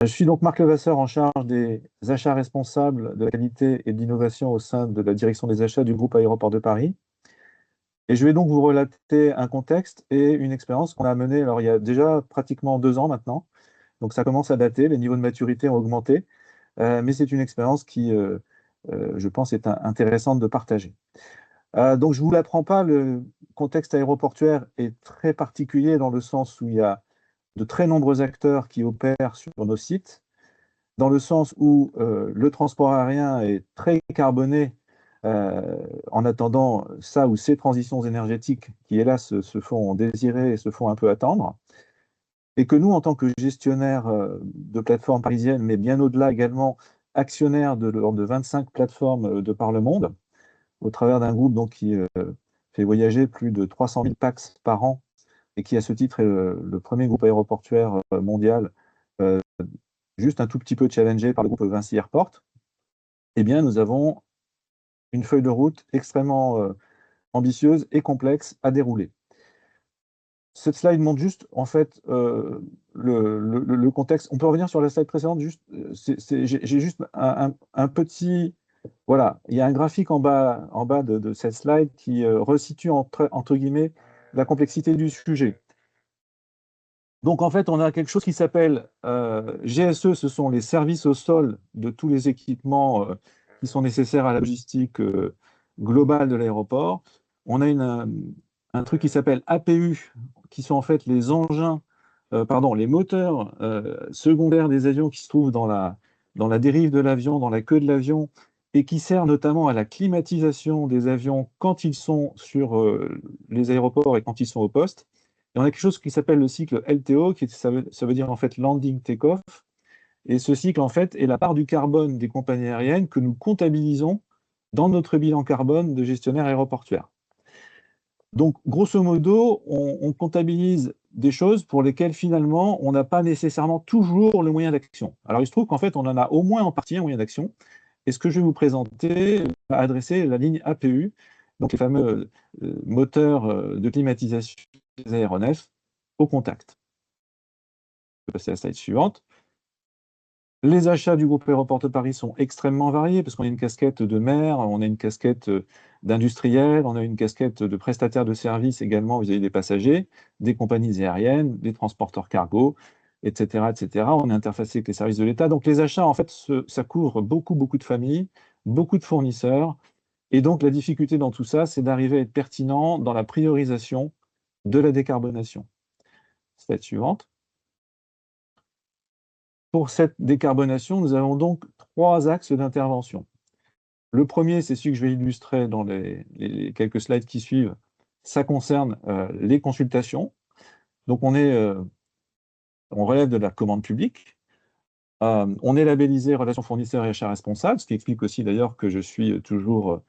Je suis donc Marc Levasseur en charge des achats responsables de la qualité et de l'innovation au sein de la direction des achats du groupe Aéroport de Paris. Et je vais donc vous relater un contexte et une expérience qu'on a menée alors, il y a déjà pratiquement 2 ans maintenant. Donc ça commence à dater, les niveaux de maturité ont augmenté, mais c'est une expérience qui, je pense, est intéressante de partager. Donc je ne vous l'apprends pas, le contexte aéroportuaire est très particulier dans le sens où il y a de très nombreux acteurs qui opèrent sur nos sites, dans le sens où le transport aérien est très carboné en attendant ça ou ces transitions énergétiques qui, hélas, se font désirer et se font un peu attendre. Et que nous, en tant que gestionnaires de plateformes parisiennes, mais bien au-delà également actionnaires de l'ordre de 25 plateformes de par le monde, au travers d'un groupe donc, qui fait voyager plus de 300 000 pax par an et qui, à ce titre, est le premier groupe aéroportuaire mondial, euh, juste un tout petit peu challengé par le groupe Vinci Airport, eh bien, nous avons une feuille de route extrêmement ambitieuse et complexe à dérouler. Cette slide montre juste, en fait, le contexte. On peut revenir sur la slide précédente, juste, j'ai juste un petit... Voilà, il y a un graphique en bas de cette slide qui resitue, entre guillemets, la complexité du sujet. Donc, en fait, on a quelque chose qui s'appelle GSE, ce sont les services au sol de tous les équipements qui sont nécessaires à la logistique globale de l'aéroport. On a un truc qui s'appelle APU, qui sont en fait les engins, pardon, les moteurs secondaires des avions qui se trouvent dans la dérive de l'avion, dans la queue de l'avion, et qui sert notamment à la climatisation des avions quand ils sont sur les aéroports et quand ils sont au poste. Et on a quelque chose qui s'appelle le cycle LTO, ça veut dire en fait landing take-off. Et ce cycle, en fait, est la part du carbone des compagnies aériennes que nous comptabilisons dans notre bilan carbone de gestionnaire aéroportuaire. Donc, grosso modo, on comptabilise des choses pour lesquelles, finalement, on n'a pas nécessairement toujours le moyen d'action. Alors, il se trouve qu'en fait, on en a au moins en partie un moyen d'action. Et ce que je vais vous présenter va adresser la ligne APU, donc les fameux moteurs de climatisation des aéronefs au contact. Je vais passer à la slide suivante. Les achats du groupe Aéroport de Paris sont extrêmement variés parce qu'on a une casquette de maire, on a une casquette d'industriel, on a une casquette de prestataire de services également vis-à-vis des passagers, des compagnies aériennes, des transporteurs cargo, etc., etc. On est interfacé avec les services de l'État. Donc les achats, en fait, ça couvre beaucoup, beaucoup de familles, beaucoup de fournisseurs. Et donc la difficulté dans tout ça, c'est d'arriver à être pertinent dans la priorisation de la décarbonation. Slide suivante. Pour cette décarbonation, nous avons donc 3 axes d'intervention. Le premier, c'est celui que je vais illustrer dans les quelques slides qui suivent. Ça concerne les consultations. Donc, on relève de la commande publique. On est labellisé relations fournisseurs et achats responsables, ce qui explique aussi d'ailleurs que je suis toujours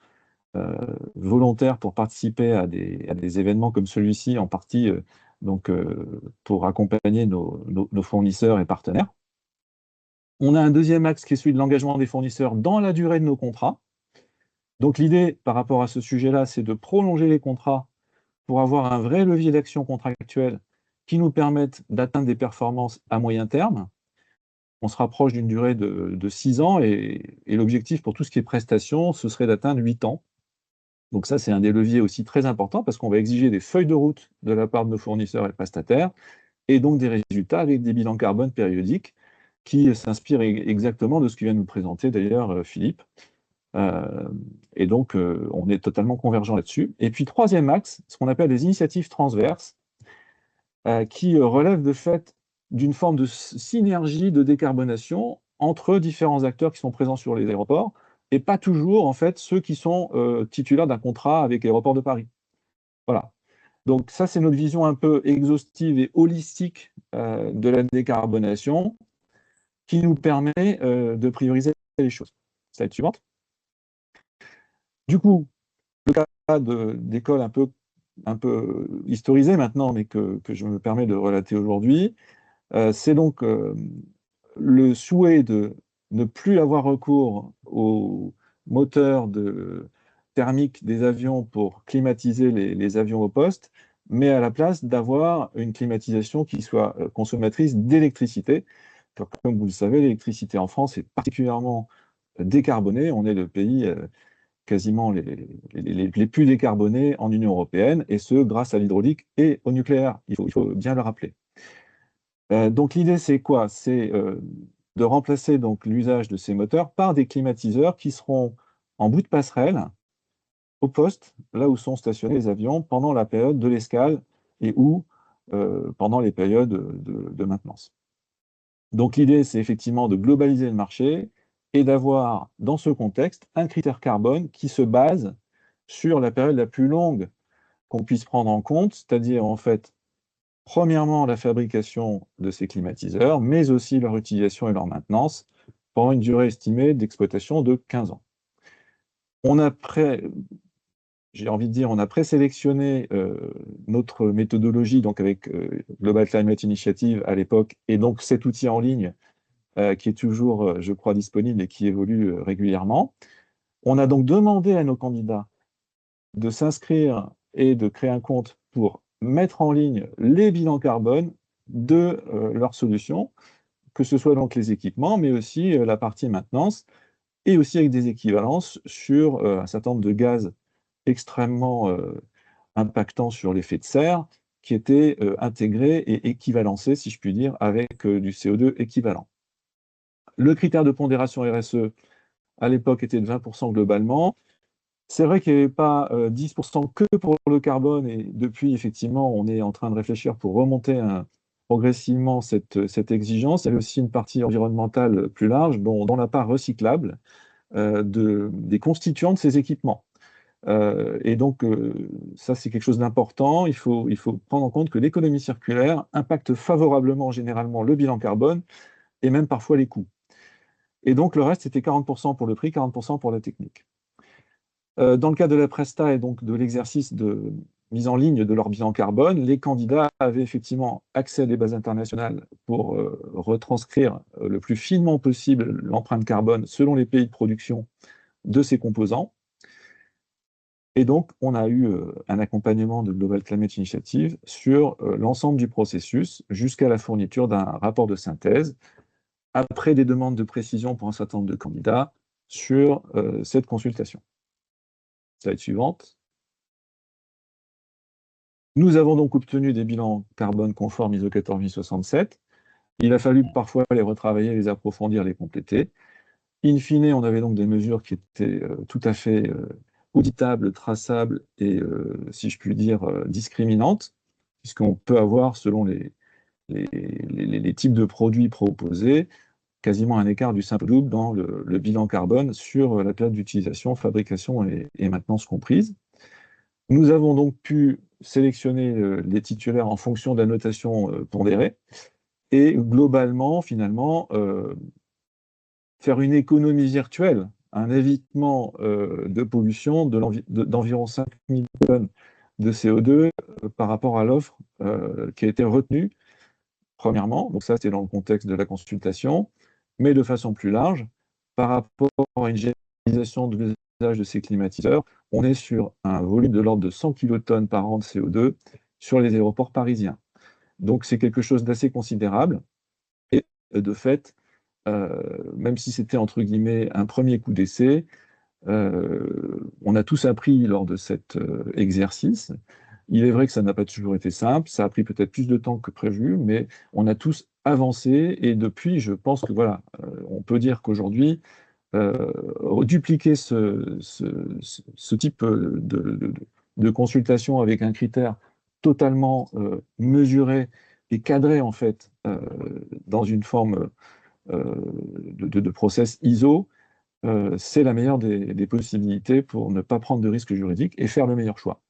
volontaire pour participer à des événements comme celui-ci, en partie donc, pour accompagner nos fournisseurs et partenaires. On a un deuxième axe qui est celui de l'engagement des fournisseurs dans la durée de nos contrats. Donc l'idée par rapport à ce sujet-là, c'est de prolonger les contrats pour avoir un vrai levier d'action contractuelle qui nous permette d'atteindre des performances à moyen terme. On se rapproche d'une durée de 6 ans et l'objectif pour tout ce qui est prestations, ce serait d'atteindre 8 ans. Donc ça, c'est un des leviers aussi très importants parce qu'on va exiger des feuilles de route de la part de nos fournisseurs et prestataires et donc des résultats avec des bilans carbone périodiques qui s'inspirent exactement de ce que vient de nous présenter d'ailleurs Philippe. Et donc, on est totalement convergent là-dessus. Et puis, troisième axe, ce qu'on appelle des initiatives transverses, qui relèvent de fait d'une forme de synergie de décarbonation entre différents acteurs qui sont présents sur les aéroports, et pas toujours, en fait, ceux qui sont titulaires d'un contrat avec l'Aéroport de Paris. Voilà. Donc, ça, c'est notre vision un peu exhaustive et holistique de la décarbonation, qui nous permet de prioriser les choses. Slide suivante. Du coup, le cas d'école un peu historisé maintenant, mais que je me permets de relater aujourd'hui, c'est donc le souhait de ne plus avoir recours aux moteurs thermiques des avions pour climatiser les avions au poste, mais à la place d'avoir une climatisation qui soit consommatrice d'électricité. comme vous le savez, l'électricité en France est particulièrement décarbonée. On est le pays quasiment les plus décarbonés en Union européenne, et ce, grâce à l'hydraulique et au nucléaire. Il faut bien le rappeler. Donc l'idée, c'est quoi? C'est de remplacer donc l'usage de ces moteurs par des climatiseurs qui seront en bout de passerelle, au poste, là où sont stationnés les avions, pendant la période de l'escale et ou pendant les périodes de maintenance. Donc l'idée, c'est effectivement de globaliser le marché et d'avoir, dans ce contexte, un critère carbone qui se base sur la période la plus longue qu'on puisse prendre en compte, c'est-à-dire en fait, premièrement, la fabrication de ces climatiseurs, mais aussi leur utilisation et leur maintenance pendant une durée estimée d'exploitation de 15 ans. J'ai envie de dire, on a présélectionné notre méthodologie donc avec Global Climate Initiative à l'époque, et donc cet outil en ligne qui est toujours, je crois, disponible et qui évolue régulièrement. On a donc demandé à nos candidats de s'inscrire et de créer un compte pour mettre en ligne les bilans carbone de leurs solutions, que ce soit donc les équipements, mais aussi la partie maintenance, et aussi avec des équivalences sur un certain nombre de gaz extrêmement impactants sur l'effet de serre, qui étaient intégrés et équivalencés, si je puis dire, avec du CO2 équivalent. Le critère de pondération RSE, à l'époque, était de 20% globalement. C'est vrai qu'il n'y avait pas 10% que pour le carbone, et depuis, effectivement, on est en train de réfléchir pour remonter progressivement cette exigence. Il y avait aussi une partie environnementale plus large, dont la part recyclable des constituants de ces équipements. Et donc, ça, c'est quelque chose d'important. Il faut prendre en compte que l'économie circulaire impacte favorablement, généralement, le bilan carbone et même parfois les coûts. Et donc, le reste, c'était 40% pour le prix, 40% pour la technique. Dans le cas de la Presta et donc de l'exercice de mise en ligne de leur bilan carbone, les candidats avaient effectivement accès à des bases internationales pour retranscrire le plus finement possible l'empreinte carbone selon les pays de production de ces composants. Et donc, on a eu un accompagnement de Global Climate Initiative sur l'ensemble du processus jusqu'à la fourniture d'un rapport de synthèse, après des demandes de précision pour un certain nombre de candidats sur cette consultation. Slide suivante. Nous avons donc obtenu des bilans carbone conformes ISO 14067. Il a fallu parfois les retravailler, les approfondir, les compléter. In fine, on avait donc des mesures qui étaient tout à fait auditables, traçables et, si je puis dire, discriminantes, puisqu'on peut avoir, selon les types de produits proposés, quasiment un écart du simple double dans le bilan carbone sur la période d'utilisation, fabrication et maintenance comprise. Nous avons donc pu sélectionner les titulaires en fonction de la notation pondérée et globalement, finalement, faire une économie virtuelle, un évitement de pollution d'environ 5000 tonnes de CO2 par rapport à l'offre qui a été retenue, premièrement. Donc ça, c'est dans le contexte de la consultation, mais de façon plus large, par rapport à une généralisation de l'usage de ces climatiseurs, on est sur un volume de l'ordre de 100 kilotonnes par an de CO2 sur les aéroports parisiens. Donc c'est quelque chose d'assez considérable, et de fait, même si c'était entre guillemets un premier coup d'essai, on a tous appris lors de cet exercice. Il est vrai que ça n'a pas toujours été simple, ça a pris peut-être plus de temps que prévu, mais on a tous avancé, et depuis, je pense que voilà, on peut dire qu'aujourd'hui, dupliquer ce type de consultation avec un critère totalement mesuré et cadré en fait dans une forme de process ISO, c'est la meilleure des possibilités pour ne pas prendre de risques juridiques et faire le meilleur choix.